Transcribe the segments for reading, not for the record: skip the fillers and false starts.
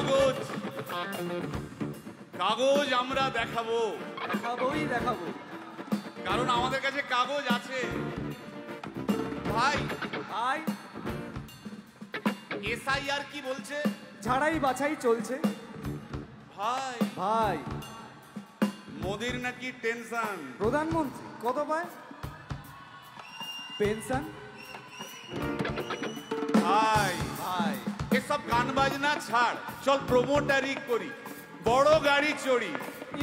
কাগজ কাগজ আমরা দেখাবো, দেখাবো, কারণ আমাদের কাছে কাগজ আছে। ভাই ভাই এসআইআর কি বলছে? ঝাড়াই বাছাই চলছে। ভাই ভাই মোদির নাকি টেনশন। প্রধানমন্ত্রী কত পায় পেনশন? ভাই ভাই এসব গান বাজনা ছাড়, চল প্রমোটারি করি, বড় গাড়ি চড়ি,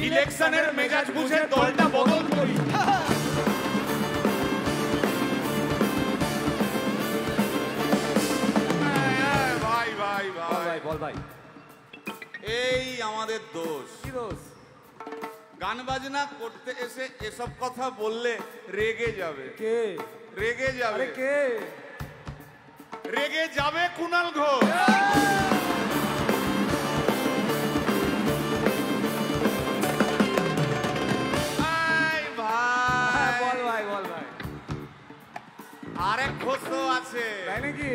ইলেকশনের মেজাজ বুঝে দলটা বদল করি। ভাই ভাই ভাই বল ভাই, এই আমাদের দোষ। কি দোষ? গান বাজনা করতে এসে এসব কথা বললে রেগে যাবে। কে রেগে যাবে? কে রেগে যাবে? কুণাল ঘোষ। বল ভাই, বল ভাই। আরেক ঘোষ তো আছে। তাই নাকি?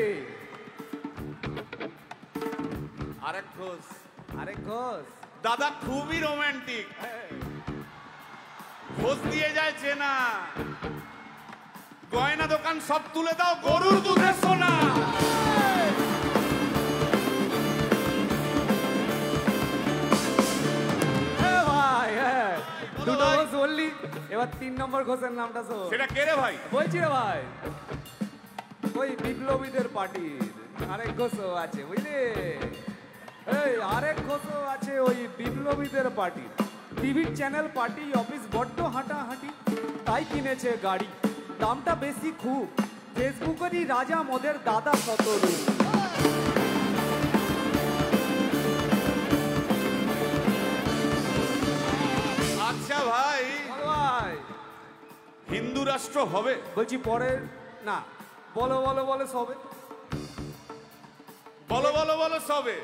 আরেক ঘোষ, আরেক ঘোষ দাদা খুবই রোমান্টিক, ঘোষ দিয়ে যায় চেনা, গয়না দোকান সব তুলে দাও, গরুর দুধের সোনা। ভাই দুটো ঘোষ বললি, এবার 3 নম্বর ঘোষের নামটা শোন। সেটা কে রে ভাই? বলছি রে ভাই, ওই বিপ্লবীদের পার্টির আরেক ঘোষও আছে, বুঝলি? এই আরেক ঘোষও আছে ওই বিপ্লবীদের পার্টির। টিভির চ্যানেল, পার্টি অফিস বড্ড হাঁটাহাঁটি, তাই কিনেছে গাড়ি, দামটা বেশি খুব, ফেসবুকেরই রাজা মোদের দাদা শতরূপ। আচ্ছা ভাই, ভাই হিন্দু রাষ্ট্র হবে? বলছি পরে না, বলো বলো বলো সবে, বলো বলো বলো সবে,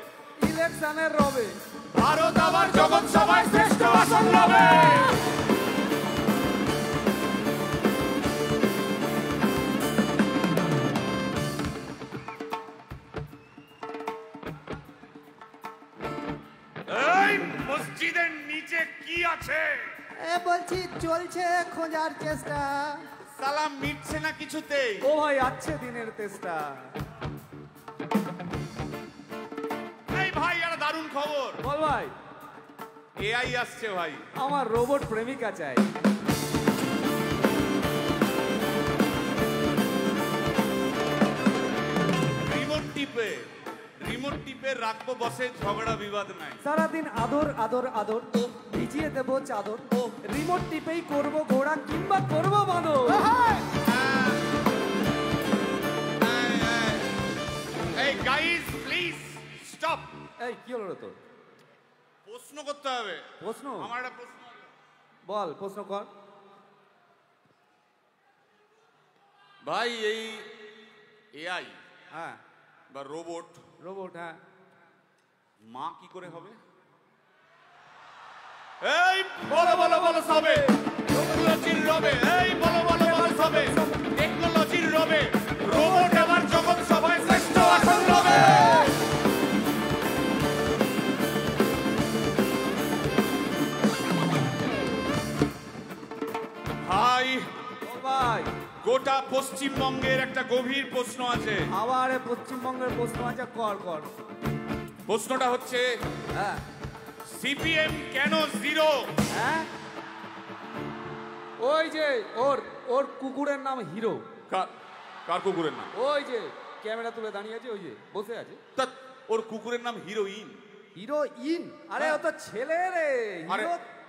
ইলেকশনের রবে ভারত আবার জগৎ সভায় শ্রেষ্ঠ আসন লবে। এই মসজিদের নিচে কি আছে? বলছি চলছে খোঁজার চেষ্টা। সালাম মিটছে না কিছুতেই। ও ভাই আছে দিনের চেষ্টা। এই ভাই একটা দারুণ খবর। বল ভাই। এআই আসছে ভাই। আমার রোবট প্রেমিকা চাই। রিমোট টিপে রাখবো বসে, ঝগড়া বিবাদ নাই। সারাদিন আদর আদর আদর, ভিজিয়ে দেবো চাদর, রিমোট টিপেই করবো ঘোড়া কিংবা করবো বাঁদর। এই গাইস প্লিজ স্টপ। এই কি হলো তোর? প্রশ্ন করতে হবে। প্রশ্ন? আমার একটা প্রশ্ন। বল প্রশ্ন কর ভাই। এই এআই হ্যাঁ বা রোবট, রোবট হ্যাঁ, মা কি করে হবে? এই বলো বলো বলো সবে, টেকনোলজির রবে। এই বলো বলো বলো সবে, টেকনোলজির রবে, রোবট আবার জগৎ সভায় শ্রেষ্ঠ আসন লবে। ভাই ভাই গোটা পশ্চিমবঙ্গের একটা গভীর প্রশ্ন আছে। আবার পশ্চিমবঙ্গের প্রশ্ন আছে, কর কর। প্রশ্নটা হচ্ছে, হ্যাঁ সিপিএম কেন জিরো? হ্যাঁ ওই যে ওর ওর কুকুরের নাম হিরো। কার কুকুরের নাম? ওই যে ক্যামেরা তুলে দাঁড়িয়ে আছে, ওই যে বসে আছে। তা ওর কুকুরের নাম হিরোইন। হিরোইন? আরে ও তো ছেলে রে। আরে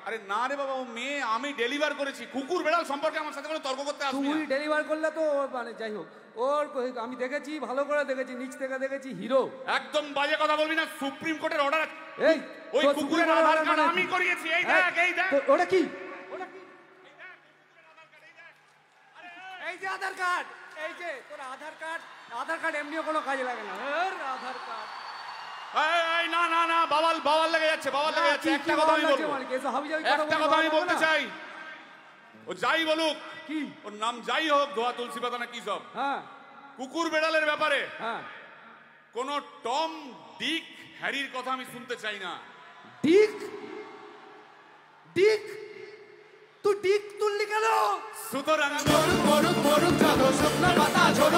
আরে না রে বাবা, ও মেয়ে। আমি ডেলিভার করেছি। কুকুর বেড়াল সম্পর্কে আমার সাথে কোনো তর্ক করতে আসবি না। তুই ডেলিভার করলে তো মানে যাই হোক, ওর আমি দেখেছি, ভালো করে দেখেছি, নিচ থেকে দেখেছি হিরো। একদম বাজে কথা বলবি না। সুপ্রিম কোর্টের অর্ডার। এই ওই কুকুরের আধার কার্ড আমি করিয়েছি। এই দেখ, এই দেখ। ওটা কি? এই যে আধার কার্ড, এই যে তোর আধার কার্ড। আধার কার্ড এমনিও কোনো কাজে লাগে না। আধার কার্ড। এই না না না, বাওয়াল বাওয়াল লেগে যাচ্ছে, বাওয়াল লেগে যাচ্ছে। একটা কথা আমি বলবো, একটা কথা আমি বলতে চাই। ও যাই বলুক, কি ওর নাম যাই হোক, ধোয়া তুলসী পাতা না কি সব, হ্যাঁ কুকুর বেড়ালের ব্যাপারে হ্যাঁ কোন টম ডিক হ্যারির কথা আমি শুনতে চাই না। ডিক ডিক তুই ডিক তুললি কেন? সুতরাং মরুক মরুক মরুক যত শুকনো পাতা ঝরে